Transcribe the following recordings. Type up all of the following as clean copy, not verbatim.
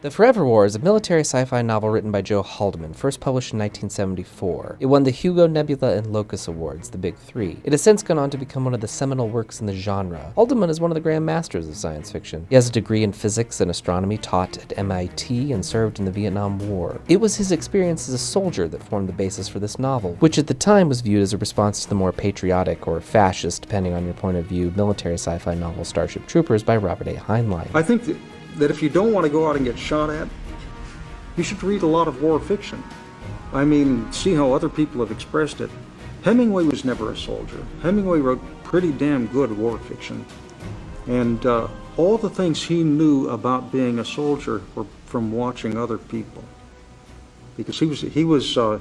The Forever War is a military sci-fi novel written by Joe Haldeman, first published in 1974. It won the Hugo, Nebula, and Locus Awards, the big three. It has since gone on to become one of the seminal works in the genre. Haldeman is one of the grand masters of science fiction. He has a degree in physics and astronomy, taught at MIT, and served in the Vietnam War. It was his experience as a soldier that formed the basis for this novel, which at the time was viewed as a response to the more patriotic or fascist, depending on your point of view, military sci-fi novel Starship Troopers by Robert A. Heinlein. I think that if you don't want to go out and get shot at, you should read a lot of war fiction. I mean, see how other people have expressed it. Hemingway was never a soldier. Hemingway wrote pretty damn good war fiction. And all the things he knew about being a soldier were from watching other people. Because he was the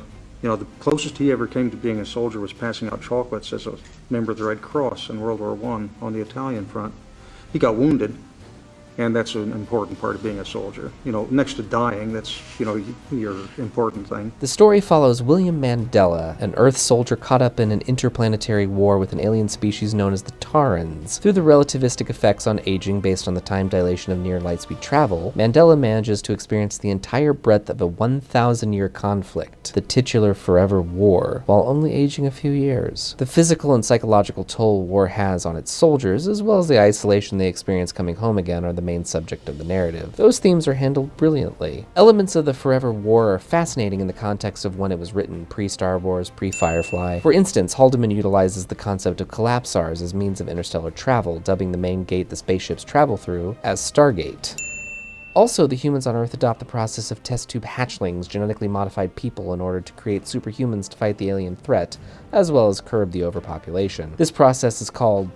closest he ever came to being a soldier was passing out chocolates as a member of the Red Cross in World War I on the Italian front. He got wounded. And that's an important part of being a soldier. Next to dying, that's, your important thing. The story follows William Mandela, an Earth soldier caught up in an interplanetary war with an alien species known as the Tarans. Through the relativistic effects on aging based on the time dilation of near light-speed travel, Mandela manages to experience the entire breadth of a 1,000-year conflict, the titular Forever War, while only aging a few years. The physical and psychological toll war has on its soldiers, as well as the isolation they experience coming home again, are the main subject of the narrative. Those themes are handled brilliantly. Elements of the Forever War are fascinating in the context of when it was written, pre-Star Wars, pre-Firefly. For instance, Haldeman utilizes the concept of collapsars as means of interstellar travel, dubbing the main gate the spaceships travel through as Stargate. Also, the humans on Earth adopt the process of test tube hatchlings, genetically modified people, in order to create superhumans to fight the alien threat, as well as curb the overpopulation. This process is called,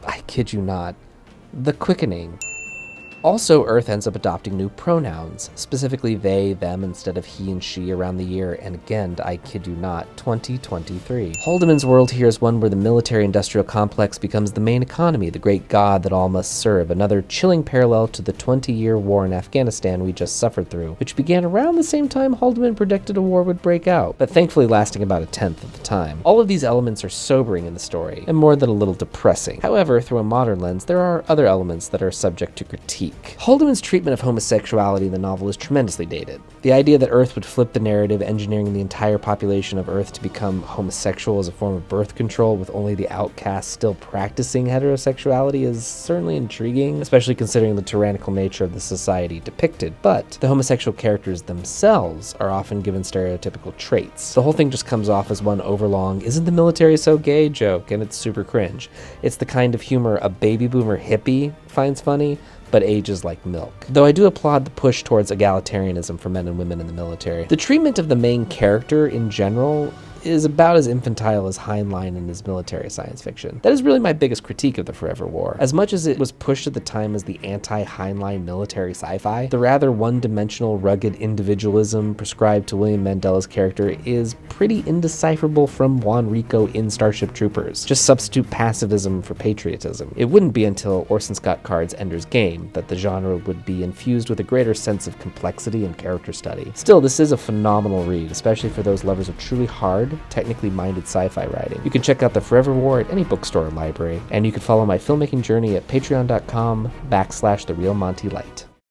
I kid you not, the quickening. Also, Earth ends up adopting new pronouns, specifically they, them, instead of he and she around the year, and again, I kid you not, 2023. Haldeman's world here is one where the military-industrial complex becomes the main economy, the great god that all must serve, another chilling parallel to the 20-year war in Afghanistan we just suffered through, which began around the same time Haldeman predicted a war would break out, but thankfully lasting about a tenth of the time. All of these elements are sobering in the story, and more than a little depressing. However, through a modern lens, there are other elements that are subject to critique. Haldeman's treatment of homosexuality in the novel is tremendously dated. The idea that Earth would flip the narrative, engineering the entire population of Earth to become homosexual as a form of birth control, with only the outcasts still practicing heterosexuality, is certainly intriguing, especially considering the tyrannical nature of the society depicted, but the homosexual characters themselves are often given stereotypical traits. The whole thing just comes off as one overlong, isn't the military so gay joke, and it's super cringe. It's the kind of humor a baby boomer hippie finds funny, but ages like milk. Though I do applaud the push towards egalitarianism for men and women in the military. The treatment of the main character in general is about as infantile as Heinlein in his military science fiction. That is really my biggest critique of the Forever War. As much as it was pushed at the time as the anti-Heinlein military sci-fi, the rather one-dimensional, rugged individualism prescribed to William Mandela's character is pretty indecipherable from Juan Rico in Starship Troopers. Just substitute pacifism for patriotism. It wouldn't be until Orson Scott Card's Ender's Game that the genre would be infused with a greater sense of complexity and character study. Still, this is a phenomenal read, especially for those lovers of truly hard, technically minded sci-fi writing. You can check out The Forever War at any bookstore or library, and you can follow my filmmaking journey at patreon.com/therealmontylight.